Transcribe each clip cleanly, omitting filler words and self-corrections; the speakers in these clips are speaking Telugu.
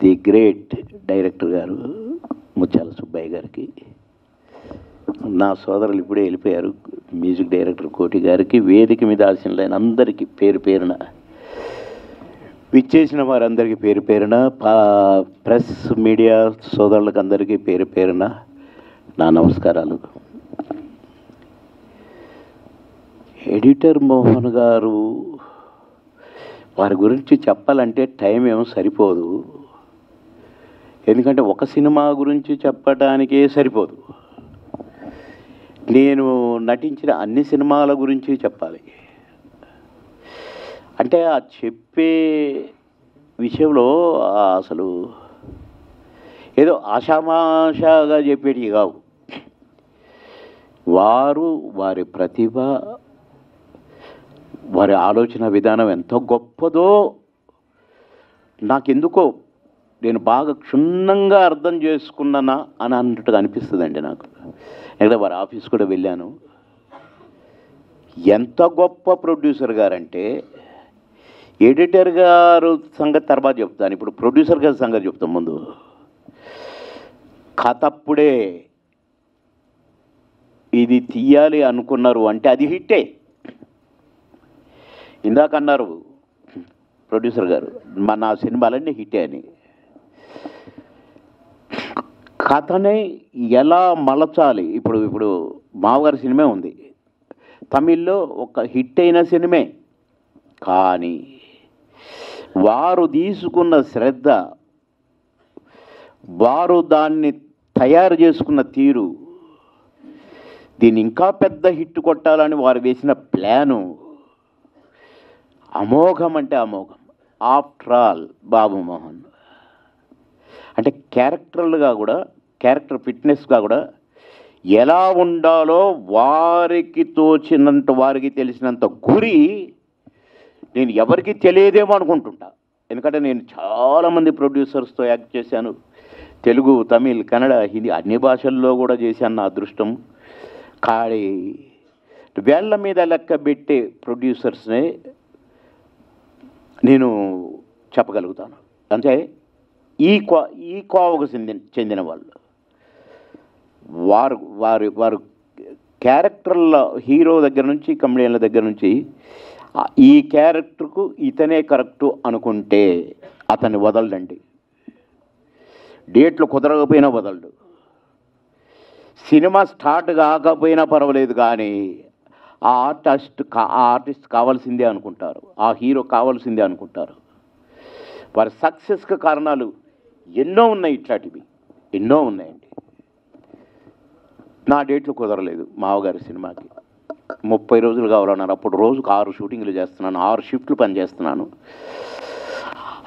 ది గ్రేట్ డైరెక్టర్ గారు ముత్యాల సుబ్బయ్య గారికి, నా సోదరులు ఇప్పుడే వెళ్ళిపోయారు మ్యూజిక్ డైరెక్టర్ కోటి గారికి, వేదిక మీద ఆశీనులైన అందరికీ పేరు పేరున, విచ్చేసిన వారందరికీ పేరు పేరున, ప్రెస్ మీడియా సోదరులకు అందరికీ పేరు పేరున నా నమస్కారాలు. ఎడిటర్ మోహన్ గారు వారి గురించి చెప్పాలంటే టైం ఏమో సరిపోదు, ఎందుకంటే ఒక సినిమా గురించి చెప్పడానికే సరిపోదు. నేను నటించిన అన్ని సినిమాల గురించి చెప్పాలి అంటే ఆ చెప్పే విషయంలో అసలు ఏదో ఆషామాషాగా చెప్పేటివి కావు. వారు వారి ప్రతిభ, వారి ఆలోచన విధానం ఎంత గొప్పదో నాకెందుకో నేను బాగా క్షుణ్ణంగా అర్థం చేసుకున్నానా అని అన్నట్టుగా అనిపిస్తుందండి నాకు. ఎందుకంటే వారి ఆఫీస్ కూడా వెళ్ళాను. ఎంత గొప్ప ప్రొడ్యూసర్ గారంటే, ఎడిటర్ గారు సంగతి తర్వాత చెప్తాను, ఇప్పుడు ప్రొడ్యూసర్ గారి సంగతి చెప్తాను. ముందు కథ అప్పుడే ఇది తీయాలి అనుకున్నారు అంటే అది హిట్టే. ఇందాక అన్నారు ప్రొడ్యూసర్ గారు నా సినిమాలన్నీ హిట్టే అని. కథని ఎలా మలచాలి, ఇప్పుడు మావగారి సినిమా ఉంది, తమిళ్లో ఒక హిట్ అయిన సినిమే, కానీ వారు తీసుకున్న శ్రద్ధ, వారు దాన్ని తయారు చేసుకున్న తీరు, దీన్ని ఇంకా పెద్ద హిట్ కొట్టాలని వారు వేసిన ప్లాను అమోఘం అంటే అమోఘం. ఆఫ్టర్ ఆల్ బాబు మోహన్ అంటే క్యారెక్టర్లుగా కూడా, క్యారెక్టర్ ఫిట్నెస్గా కూడా ఎలా ఉండాలో వారికి తోచినంత, వారికి తెలిసినంత గురి నేను ఎవరికి తెలియదేమో అనుకుంటుంటా. ఎందుకంటే నేను చాలామంది ప్రొడ్యూసర్స్తో యాక్ట్ చేశాను, తెలుగు, తమిళ్, కన్నడ, హిందీ అన్ని భాషల్లో కూడా చేశాను. నా అదృష్టం. కానీ వేళ్ళ మీద లెక్క పెట్టే ప్రొడ్యూసర్స్నే నేను చెప్పగలుగుతాను. అంటే ఈ కోవకు చెందిన వాళ్ళు, వారు క్యారెక్టర్ల, హీరో దగ్గర నుంచి కమెడియన్ల దగ్గర నుంచి ఈ క్యారెక్టర్కు ఇతనే కరెక్టు అనుకుంటే అతన్ని వదలడండి. డేట్లు కుదరకపోయినా వదలడు. సినిమా స్టార్ట్ కాకపోయినా పర్వాలేదు, కానీ ఆ ఆర్టిస్ట్ కావాల్సిందే అనుకుంటారు, ఆ హీరో కావాల్సిందే అనుకుంటారు. వారి సక్సెస్కి కారణాలు ఎన్నో ఉన్నాయి, ఇట్లాంటివి ఎన్నో ఉన్నాయండి. నా డేట్లు కుదరలేదు మావగారి సినిమాకి, 30 రోజులు కావాలన్నారు. అప్పుడు రోజుకు 6 షూటింగ్లు చేస్తున్నాను, 6 షిఫ్ట్లు పనిచేస్తున్నాను.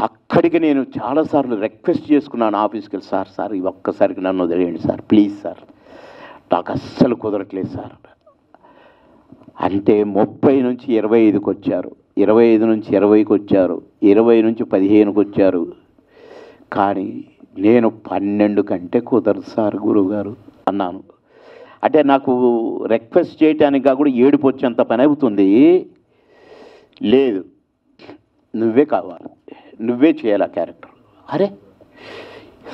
అక్కడికి నేను చాలాసార్లు రిక్వెస్ట్ చేసుకున్నాను ఆఫీస్కి వెళ్ళి, సార్ ఈ ఒక్కసారికి నన్ను వదిలేయండి సార్, ప్లీజ్ సార్, నాకు అస్సలు కుదరట్లేదు సార్ అంటే 30 నుంచి 25కి వచ్చారు, 25 నుంచి 20కి వచ్చారు, 20 నుంచి 15కి వచ్చారు. కానీ నేను 12 కంటే కుదరదు సార్ గురువుగారు అన్నాను. అంటే నాకు రిక్వెస్ట్ చేయటానికి కూడా ఏడుపు వచ్చేంత పని అవుతుంది. లేదు, నువ్వే కావాలి, నువ్వే చేయాలి ఆ క్యారెక్టర్. అరే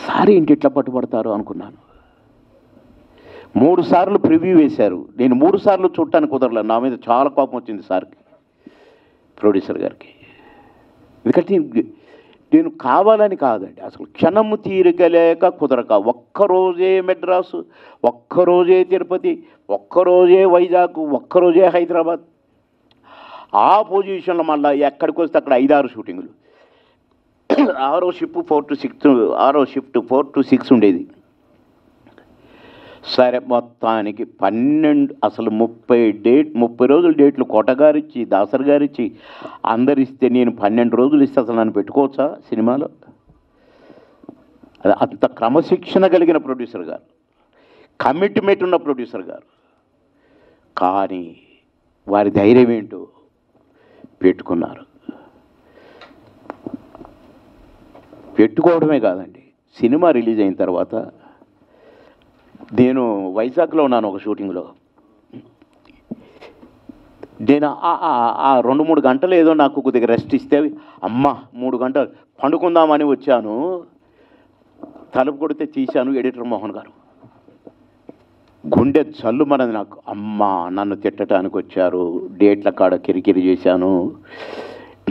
సార్ ఏంటి ఇట్లా పట్టుబడతారు అనుకున్నాను. 3 సార్లు ప్రివ్యూ వేశారు, నేను 3 సార్లు చూడటానికి కుదరలేదు. నా మీద చాలా కోపం వచ్చింది సార్కి, ప్రొడ్యూసర్ గారికి. ఎందుకంటే నేను కావాలని కాదండి, అసలు క్షణము తీరికలేక కుదరక, ఒక్కరోజే మెడ్రాసు, ఒక్కరోజే తిరుపతి, ఒక్కరోజే వైజాగ్, ఒక్కరోజే హైదరాబాద్, ఆ పొజిషన్లో మళ్ళీ ఎక్కడికి వస్తే అక్కడ 5-6 షూటింగులు. 6వ షిఫ్ట్ 4 to 6 ఉండేది. సరే మొత్తానికి 12, అసలు 30 రోజుల డేట్లు కోటగారిచ్చి, దాసర్ గారిచ్చి, అందరిస్తే నేను 12 రోజులు ఇస్తే అసలు నన్ను పెట్టుకోవచ్చా సినిమాలో? అంత క్రమశిక్షణ కలిగిన ప్రొడ్యూసర్ గారు, కమిట్మెంట్ ఉన్న ప్రొడ్యూసర్ గారు. కానీ వారి ధైర్యం ఏంటో పెట్టుకున్నారు. పెట్టుకోవడమే కాదండి, సినిమా రిలీజ్ అయిన తర్వాత నేను వైజాగ్లో ఉన్నాను ఒక షూటింగ్లో. నేను ఆ 2-3 గంటలు ఏదో నాకు కొద్దిగా రెస్ట్ ఇస్తే, అమ్మ 3 గంటలు పండుకుందామని వచ్చాను. తలుపు కొడితే తీశాను. ఎడిటర్ మోహన్ గారు. గుండె జల్లు మనది నాకు. అమ్మా, నన్ను తిట్టడానికి వచ్చారు, డేట్ల కాడ కిరికిరి చేశాను,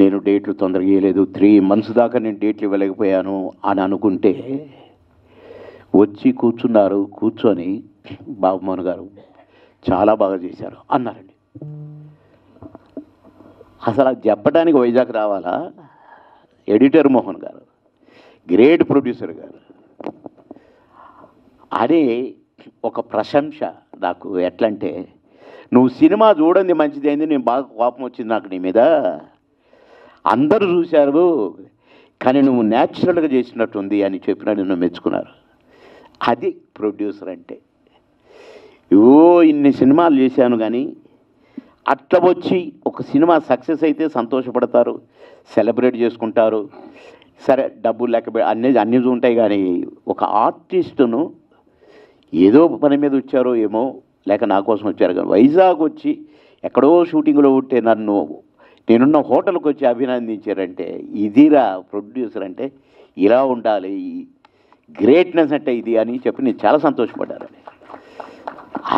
నేను డేట్లు తొందరగా ఇవ్వలేదు, 3 months దాకా నేను డేట్లు ఇవ్వలేకపోయాను అని అనుకుంటే వచ్చి కూర్చున్నారు. కూర్చొని బాబుమోహన్ గారు చాలా బాగా చేశారు అన్నారండి. అసలు అది చెప్పడానికి వైజాగ్ రావాలా? ఎడిటర్ మోహన్ గారు, గ్రేట్ ప్రొడ్యూసర్ గారు, అదే ఒక ప్రశంస నాకు. ఎట్లంటే, నువ్వు సినిమా చూడండి మంచిదైంది, నేను బాగా కోపం వచ్చింది నాకు నీ మీద, అందరూ చూశారు కానీ నువ్వు న్యాచురల్గా చేసినట్టుంది అని చెప్పినా నిన్ను మెచ్చుకున్నారు. అది ప్రొడ్యూసర్ అంటే. ఇన్ని సినిమాలు చేశాను కానీ అట్లా వచ్చి ఒక సినిమా సక్సెస్ అయితే సంతోషపడతారు, సెలబ్రేట్ చేసుకుంటారు. సరే, డబ్బులు లేకపోతే అన్నీ ఉంటాయి కానీ ఒక ఆర్టిస్టును ఏదో పని మీద వచ్చారో ఏమో, లేక నా కోసం వచ్చారు కానీ వైజాగ్ వచ్చి ఎక్కడో షూటింగ్లో ఉంటే నన్ను నేనున్న హోటల్కి వచ్చి అభినందించారంటే, ఇదిరా ప్రొడ్యూసర్ అంటే, ఇలా ఉండాలి, గ్రేట్నెస్ అంటే ఇది అని చెప్పి నేను చాలా సంతోషపడ్డానండి.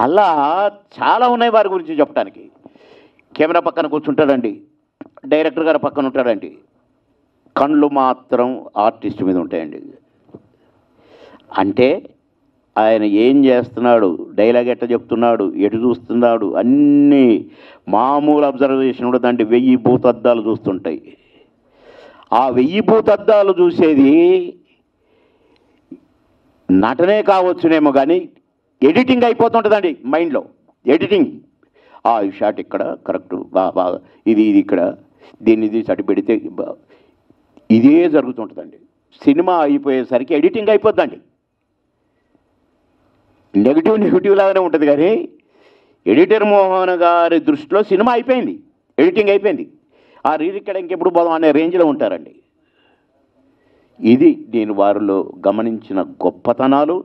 అలా చాలా ఉన్నాయి వారి గురించి చెప్పడానికి. కెమెరా పక్కన కూర్చుంటాడండి, డైరెక్టర్ గారు పక్కన ఉంటాడండి, కళ్ళు మాత్రం ఆర్టిస్ట్ మీద ఉంటాయండి. అంటే ఆయన ఏం చేస్తున్నాడు, డైలాగ్ ఎట్లా చెప్తున్నాడు, ఎటు చూస్తున్నాడు, అన్నీ మామూలు అబ్జర్వేషన్ ఉండదండి. 1000 భూతద్దాలు చూస్తుంటాయి. ఆ 1000 భూతద్దాలు చూసేది నటనే కావచ్చునేమో కానీ ఎడిటింగ్ అయిపోతుంటుందండి మైండ్లో. ఎడిటింగ్, ఈ షాట్ ఇక్కడ కరెక్ట్, బాగా ఇది ఇక్కడ, దీన్ని సడి పెడితే ఇదే జరుగుతుంటుందండి. సినిమా అయిపోయేసరికి ఎడిటింగ్ అయిపోద్దండి. నెగిటివ్ లాగానే ఉంటుంది కానీ ఎడిటర్ మోహన్ గారి దృష్టిలో సినిమా అయిపోయింది, ఎడిటింగ్ అయిపోయింది, ఆ రీరిక్కడ ఇంకెప్పుడు పోదాం అనే రేంజ్లో ఉంటారండి. ఇది నేను వారిలో గమనించిన గొప్పతనాలు.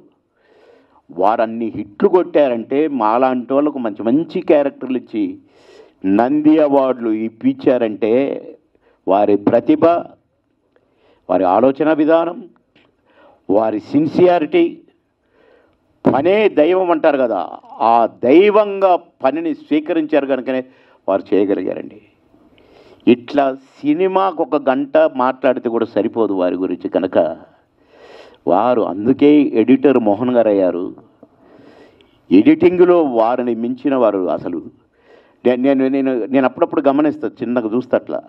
వారన్ని హిట్లు కొట్టారంటే మాలాంటి వాళ్ళకు మంచి మంచి క్యారెక్టర్లు ఇచ్చి నంది అవార్డులు ఇప్పించారంటే వారి ప్రతిభ, వారి ఆలోచన విధానం, వారి సిన్సియారిటీ, పనే దైవం అంటారు కదా, ఆ దైవంగా పనిని స్వీకరించారు కనుకనే వారు చేయగలిగారండి. ఇట్లా సినిమాకు 1 గంట మాట్లాడితే కూడా సరిపోదు వారి గురించి కనుక వారు అందుకే ఎడిటర్ మోహన్ గారు అయ్యారు. ఎడిటింగ్లో వారిని మించిన వారు అసలు నేను అప్పుడప్పుడు గమనిస్తాను, చిన్నగా చూస్తా, అట్లా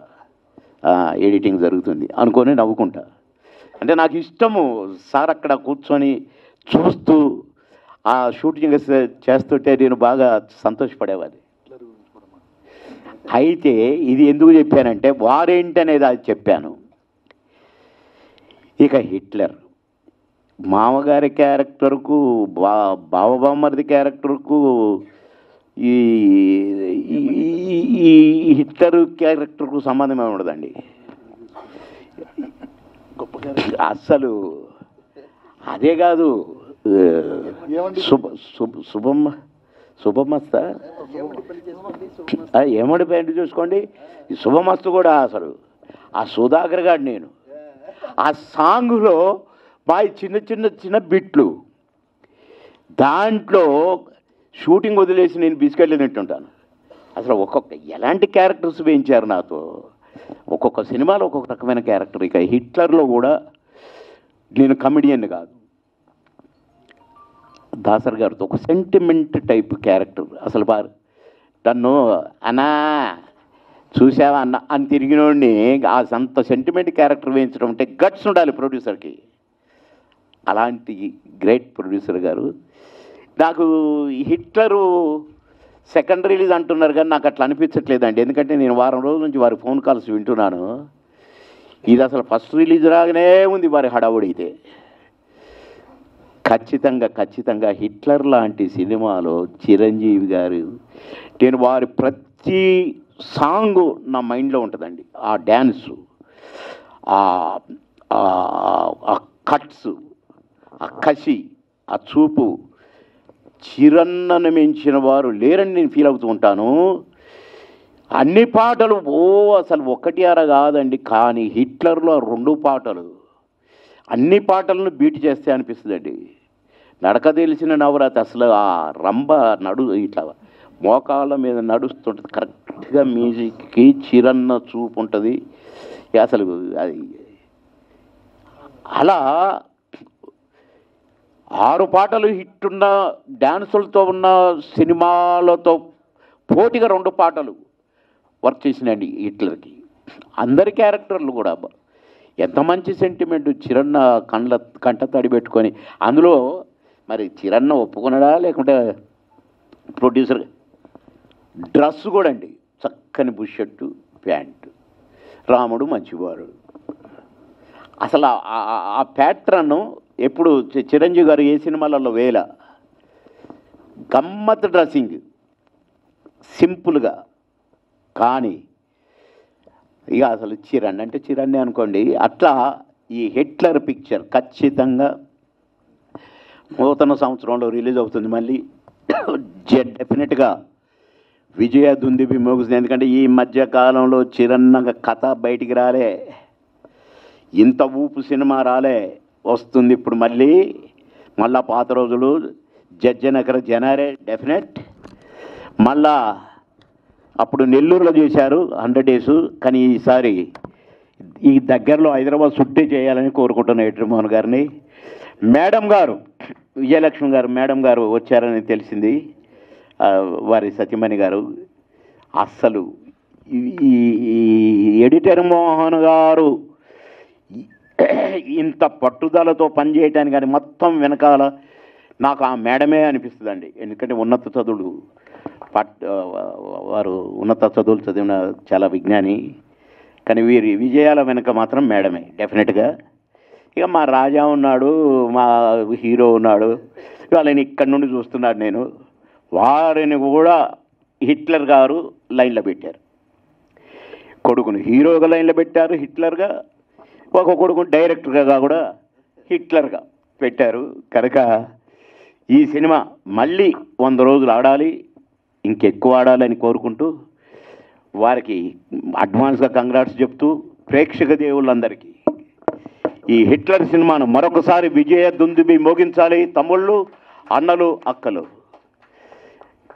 ఎడిటింగ్ జరుగుతుంది అనుకొని నవ్వుకుంటా. అంటే నాకు ఇష్టము సార్ అక్కడ కూర్చొని చూస్తూ ఆ షూటింగ్ చేస్తుంటే నేను బాగా సంతోషపడేవాడిని. అయితే ఇది ఎందుకు చెప్పానంటే వారేంటనేది అది చెప్పాను. ఇక హిట్లర్ మామగారి క్యారెక్టర్కు, బావబామ్మర్ది క్యారెక్టర్కు ఈ హిట్లర్ క్యారెక్టర్కు సంబంధమే ఉండదండి అస్సలు. అదే కాదు, శుభమస్త ఏమడి పెయింట్ చూసుకోండి, శుభమస్తు కూడా అసలు ఆ సుధాకర్ గారు, నేను ఆ సాంగ్లో బాగా చిన్న బిట్లు, దాంట్లో షూటింగ్ వదిలేసి నేను బిస్కెట్లు తింటుంటాను. అసలు ఎలాంటి క్యారెక్టర్స్ వేయించారు నాతో, ఒక్కొక్క సినిమాలో ఒక్కొక్క రకమైన క్యారెక్టర్. ఇక హిట్లర్లో కూడా నేను కమెడియన్ కాదు, దాసర్ గారితో ఒక సెంటిమెంట్ టైప్ క్యారెక్టర్. అసలు నన్ను అన్నా చూసావా అన్న అని తిరిగినోడిని ఆ అంత సెంటిమెంట్ క్యారెక్టర్ వేయించడం అంటే గట్స్ ఉండాలి ప్రొడ్యూసర్కి. అలాంటి గ్రేట్ ప్రొడ్యూసర్ గారు. నాకు హిట్లరు సెకండ్ రిలీజ్ అంటున్నారు కానీ నాకు అట్లా అనిపించట్లేదండి. ఎందుకంటే నేను వారం రోజుల నుంచి వారి ఫోన్ కాల్స్ వింటున్నాను. ఇది అసలు ఫస్ట్ రిలీజ్ రాగానే ఉంది వారి హడావుడైతే. ఖచ్చితంగా హిట్లర్ లాంటి సినిమాలో చిరంజీవి గారు, నేను వారి ప్రతి సాంగ్ నా మైండ్లో ఉంటుందండి. ఆ డ్యాన్సు, ఆ కట్స్, ఆ కసి, ఆ చూపు, చిరన్నను మించిన వారు లేరని నేను ఫీల్ అవుతూ ఉంటాను. అన్ని పాటలు అసలు 1 కాదండి, కానీ హిట్లర్లో 2 పాటలు అన్ని పాటలను బీట్ చేస్తే అనిపిస్తుందండి. నడక తెలిసిన నవరాత్రి అసలు ఆ రంభ ఇట్లా మోకాళ్ళ మీద నడుస్తుంటుంది, కరెక్ట్గా మ్యూజిక్కి చిరన్న చూపు ఉంటుంది. అసలు అది అలా 6 పాటలు హిట్ ఉన్న డ్యాన్సులతో ఉన్న సినిమాలతో పోటీగా 2 పాటలు వర్క్ చేసినండి హిట్లర్కి. అందరి క్యారెక్టర్లు కూడా ఎంత మంచి సెంటిమెంట్. చిరన్న కంట తడి పెట్టుకొని, అందులో మరి చిరన్న ఒప్పుకున్నాడా లేకుంటే ప్రొడ్యూసర్, డ్రెస్ కూడా అండి చక్కని బుషర్టు ప్యాంటు, రాముడు మంచివాడు. అసలు ఆ ప్యాట్రన్ ఎప్పుడు చిరంజీవి గారు ఏ సినిమాలలో వేల గమ్మత్ డ్రెస్సింగ్ సింపుల్గా. కానీ ఇక అసలు చిరణ్ అంటే చిరణ్ అనుకోండి. అట్లా ఈ హిట్లర్ పిక్చర్ ఖచ్చితంగా నూతన సంవత్సరంలో రిలీజ్ అవుతుంది. మళ్ళీ డెఫినెట్గా విజయ దుందుబి మోగుతుంది. ఎందుకంటే ఈ మధ్య కాలంలో చిరన్న కథ బయటికి రాలే, ఇంత ఊపు సినిమా రాలే. వస్తుంది ఇప్పుడు మళ్ళా పాత రోజులు జడ్జనకర జనారే డెఫినెట్. మళ్ళా అప్పుడు నెల్లూరులో చేశారు 100 days. కానీ ఈసారి ఈ దగ్గరలో హైదరాబాద్ చుట్టే చేయాలని కోరుకుంటున్న ఎట్రమోహన్ గారిని. మేడం గారు, విజయలక్ష్మి గారు మేడం గారు వచ్చారని తెలిసింది, వారి సత్యమణి గారు. అస్సలు ఈ ఎడిటర్ మోహన్ గారు ఇంత పట్టుదలతో పనిచేయటానికి కానీ మొత్తం వెనకాల నాకు ఆ మేడమే అనిపిస్తుందండి. ఎందుకంటే ఉన్నత చదువులు వారు ఉన్నత చదువులు చదివిన చాలా విజ్ఞాని. కానీ వీరి విజయాల వెనక మాత్రం మేడమే డెఫినెట్గా. ఇక మా రాజా ఉన్నాడు, మా హీరో ఉన్నాడు, వాళ్ళని ఇక్కడి నుండి చూస్తున్నాడు నేను. వారిని కూడా హిట్లర్ గారు లైన్లో పెట్టారు. కొడుకును హీరోగా లైన్లో పెట్టారు హిట్లర్గా, ఒక కొడుకును డైరెక్టర్గా కూడా హిట్లర్గా పెట్టారు. కనుక ఈ సినిమా మళ్ళీ 100 రోజులు ఆడాలి, ఇంకెక్కువ ఆడాలని కోరుకుంటూ వారికి అడ్వాన్స్గా కంగ్రాట్స్ చెప్తూ ప్రేక్షక దేవుళ్ళందరికీ ఈ హిట్లర్ సినిమాను మరొకసారి విజయ దుందుబి మోగించాలి. తమ్ముళ్ళు, అన్నలు, అక్కలు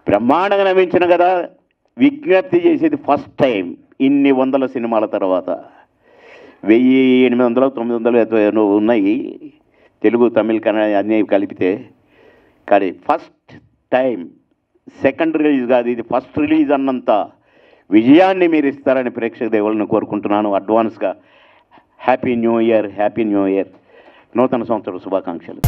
బ్రహ్మాండంగా నవ్వించిన కదా. విజ్ఞప్తి చేసేది ఫస్ట్ టైం ఇన్ని 100 సినిమాల తర్వాత 1800, 900 ఉన్నాయి తెలుగు, తమిళ్, కన్నడ అన్నీ కలిపితే. కానీ ఫస్ట్ టైం, సెకండ్ రిలీజ్ కాదు ఇది, ఫస్ట్ రిలీజ్ అన్నంత విజయాన్ని మీరు ఇస్తారని ప్రేక్షక దేవుళ్ళని కోరుకుంటున్నాను. అడ్వాన్స్గా happy new year, happy new year, నూతన సంవత్సర శుభాకాంక్షలు.